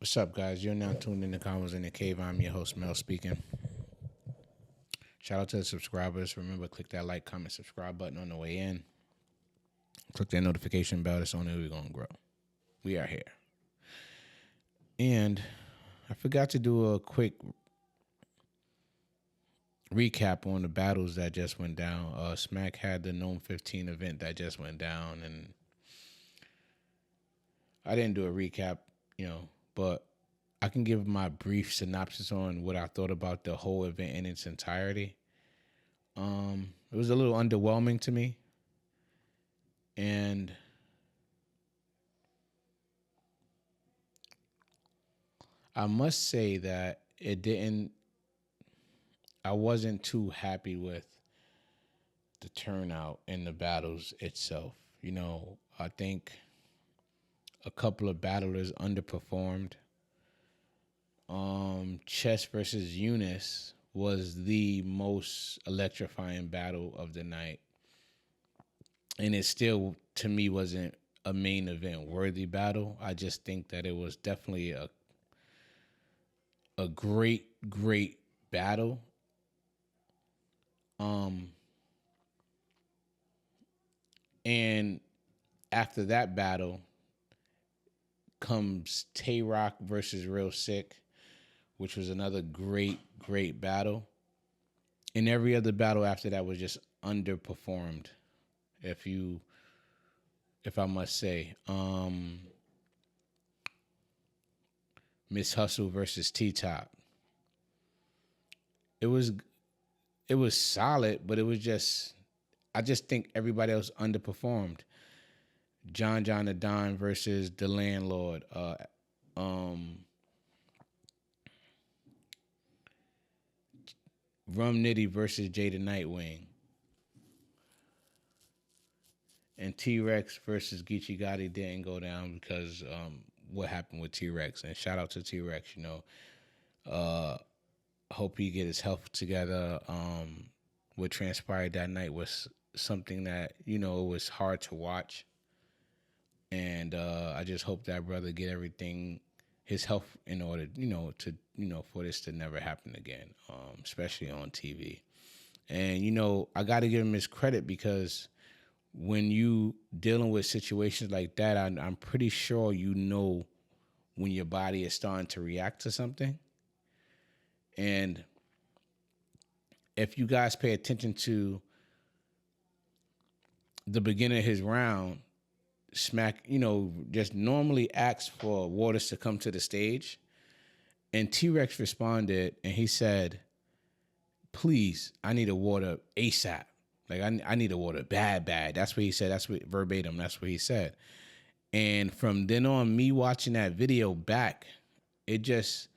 What's up, guys? You're now tuned in to Convos in the Cave. I'm your host, Mel, speaking. Shout out to the subscribers. Remember, click that like, comment, subscribe button on the way in. Click that notification bell. That's only way we're going to grow. We are here. And I forgot to do a quick recap on the battles that just went down. Smack had the Gnome 15 event that just went down, and I didn't do a recap, but I can give my brief synopsis on what I thought about the whole event in its entirety. It was a little underwhelming to me, and I must say that it didn't. I wasn't too happy with the turnout in the battles itself. I think a couple of battlers underperformed. Chess versus Eunice was the most electrifying battle of the night, and it still, to me, wasn't a main event worthy battle. I just think that it was definitely a great battle. And after that battle comes Tay Rock versus Real Sick, which was another great battle. And every other battle after that was just underperformed, if I must say. Miss Hustle versus T Top. It was solid, but I just think everybody else underperformed. John the Don versus the Landlord. Rum Nitty versus Jada Nightwing. And T-Rex versus Geechee Gotti didn't go down because what happened with T-Rex. And shout out to T-Rex, hope he get his health together. What transpired that night was something that, it was hard to watch. And I just hope that brother get everything, his health in order, for this to never happen again, especially on TV. And, I got to give him his credit because when you dealing with situations like that, I'm pretty sure when your body is starting to react to something. And if you guys pay attention to the beginning of his round, Smack, just normally asks for Waters to come to the stage. And T-Rex responded and he said, please, I need a water ASAP. Like, I need a water bad. That's what he said. That's what verbatim. That's what he said. And from then on, me watching that video back, it just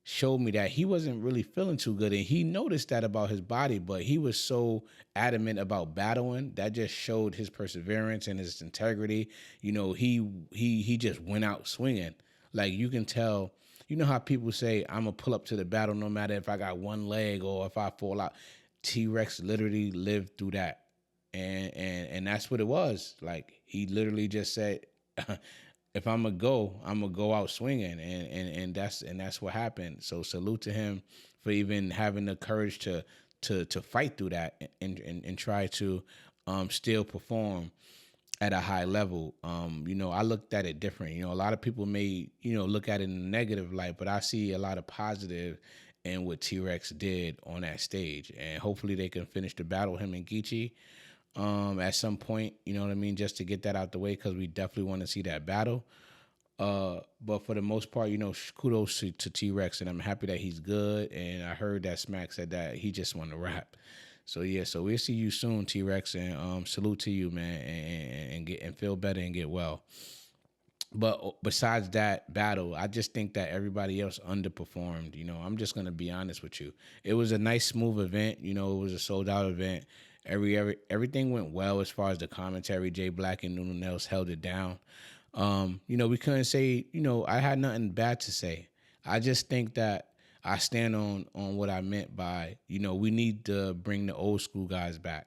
showed me that he wasn't really feeling too good. And he noticed that about his body, but he was so adamant about battling. That just showed his perseverance and his integrity. He just went out swinging. Like, you can tell, how people say, I'm going to pull up to the battle no matter if I got one leg or if I fall out. T-Rex literally lived through that. And that's what it was. Like, he literally just said, if I'm gonna go out swinging, and that's what happened. So salute to him for even having the courage to fight through that and try to still perform at a high level. I looked at it different. A lot of people may look at it in a negative light, but I see a lot of positive in what T-Rex did on that stage, and hopefully they can finish the battle, him and Geechee, at some point, just to get that out the way, because we definitely want to see that battle. But for the most part, kudos to T-Rex, and I'm happy that he's good. And I heard that Smack said that he just won the rap. So yeah, so we'll see you soon, T-Rex, and salute to you, man, and feel better and get well. But besides that battle, I just think that everybody else underperformed. I'm just gonna be honest with you. It was a nice, smooth event. It was a sold out event. Everything went well as far as the commentary. Jay Black and Nuno Nels held it down. We couldn't say, I had nothing bad to say. I just think that I stand on what I meant by, we need to bring the old school guys back.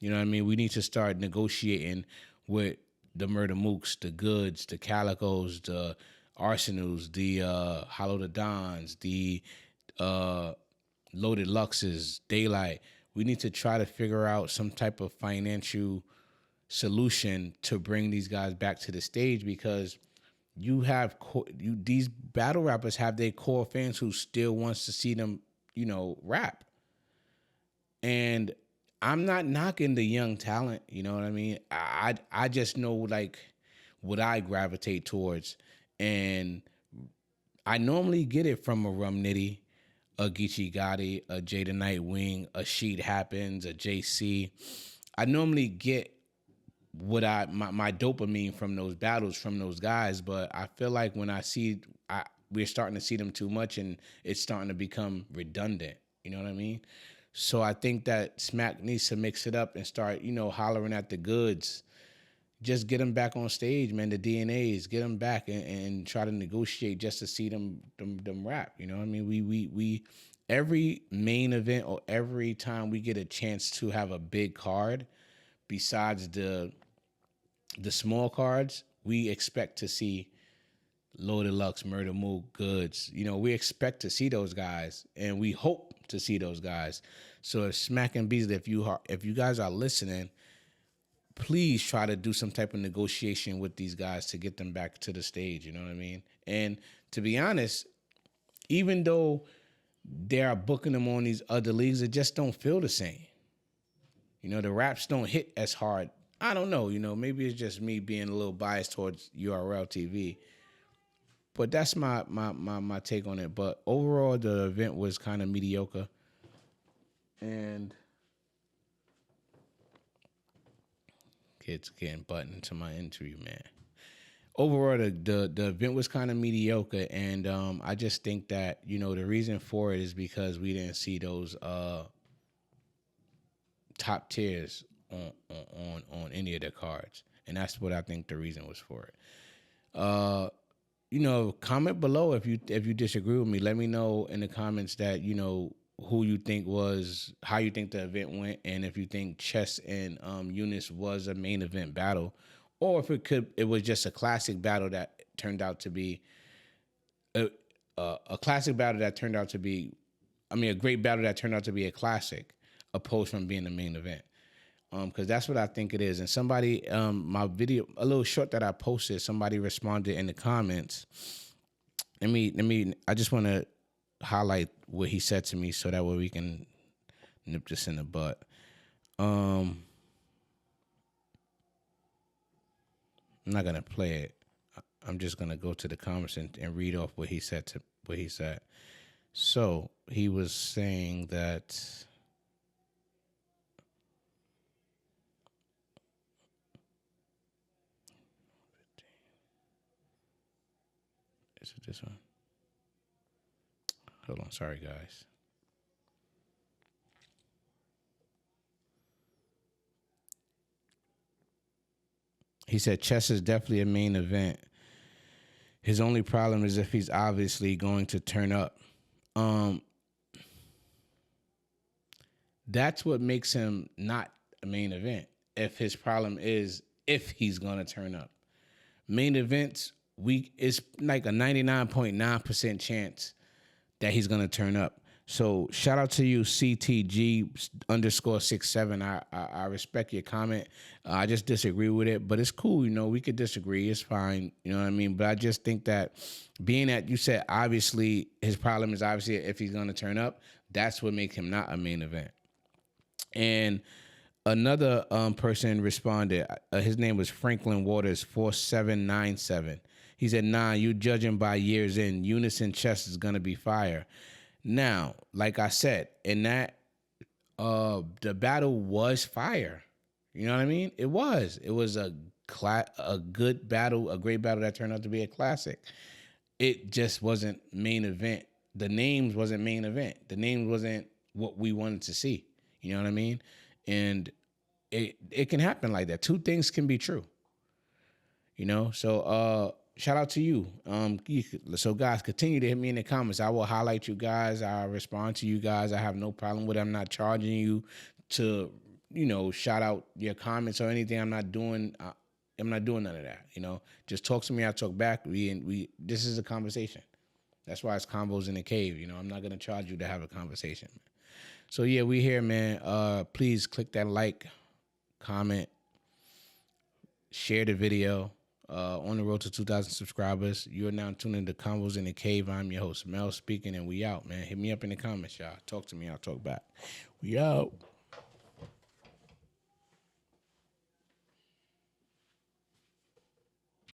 You know what I mean? We need to start negotiating with the Murder Mooks, the Goods, the Calicos, the Arsenals, the Hollow the Dons, the uh, Loaded Luxes, Daylight. We need to try to figure out some type of financial solution to bring these guys back to the stage, because these battle rappers have their core fans who still wants to see them, rap. And I'm not knocking the young talent, you know what I mean? I just know like what I gravitate towards. And I normally get it from a Rum Nitty, a Geechee Gotti, a Jada Nightwing, a Sheet Happens, a JC. I normally get what my dopamine from those battles from those guys, but I feel like when we're starting to see them too much, and it's starting to become redundant. You know what I mean? So I think that Smack needs to mix it up and start, hollering at the goods. Just get them back on stage, man. The DNAs, get them back and try to negotiate just to see them rap. You know what I mean? We every main event or every time we get a chance to have a big card, besides the small cards, we expect to see Loaded Lux, Murder Mook, Goods. We expect to see those guys, and we hope to see those guys. So if Smack and Beasley, if you guys are listening, please try to do some type of negotiation with these guys to get them back to the stage. You know what I mean? And to be honest, even though they are booking them on these other leagues, it just don't feel the same. The raps don't hit as hard. I don't know. Maybe it's just me being a little biased towards URL TV. But that's my take on it. But overall, the event was kind of mediocre. And kids getting buttoned to my interview, man. Overall, the event was kind of mediocre. And I just think that, the reason for it is because we didn't see those top tiers on any of the cards. And that's what I think the reason was for it. Comment below if you disagree with me. Let me know in the comments that, who you think how you think the event went, and if you think Chess and Eunice was a main event battle, or if it was just a classic battle that turned out to be a classic battle that turned out to be, a great battle that turned out to be a classic, opposed from being the main event. Because that's what I think it is. And somebody, my video, a little short that I posted, somebody responded in the comments. I just want to highlight what he said to me so that way we can nip this in the butt. I'm not going to play it. I'm just going to go to the comments and read off what he said. So he was saying that... Is it this one? Hold on. Sorry, guys. He said Chess is definitely a main event. His only problem is if he's obviously going to turn up. That's what makes him not a main event. If his problem is if he's going to turn up. Main events, it's like a 99.9% chance that he's gonna turn up. So shout out to you, CTG_67. I respect your comment. I just disagree with it, but it's cool. We could disagree. It's fine. You know what I mean? But I just think that being that you said obviously his problem is obviously if he's gonna turn up, that's what makes him not a main event. And another person responded. His name was Franklin Waters 4797. He said, "Nah, you judging by years in. Unison Chess is gonna be fire." Now, like I said, in that the battle was fire. You know what I mean? It was. It was a good battle, a great battle that turned out to be a classic. It just wasn't main event. The names wasn't main event. The names wasn't what we wanted to see. You know what I mean? And it can happen like that. Two things can be true. So shout out to you. So guys, continue to hit me in the comments. I will highlight you guys. I'll respond to you guys. I have no problem with it. I'm not charging you to, shout out your comments or anything. I'm not doing I'm not doing none of that. You know, just talk to me. I talk back. This is a conversation. That's why it's Convos in the Cave. You know, I'm not gonna charge you to have a conversation. So yeah, we here, man. Please click that like, comment, share the video. On the road to 2,000 subscribers. You are now tuned into Convos in the Cave. I'm your host, Mel, speaking, and we out, man. Hit me up in the comments, y'all. Talk to me. I'll talk back. We out.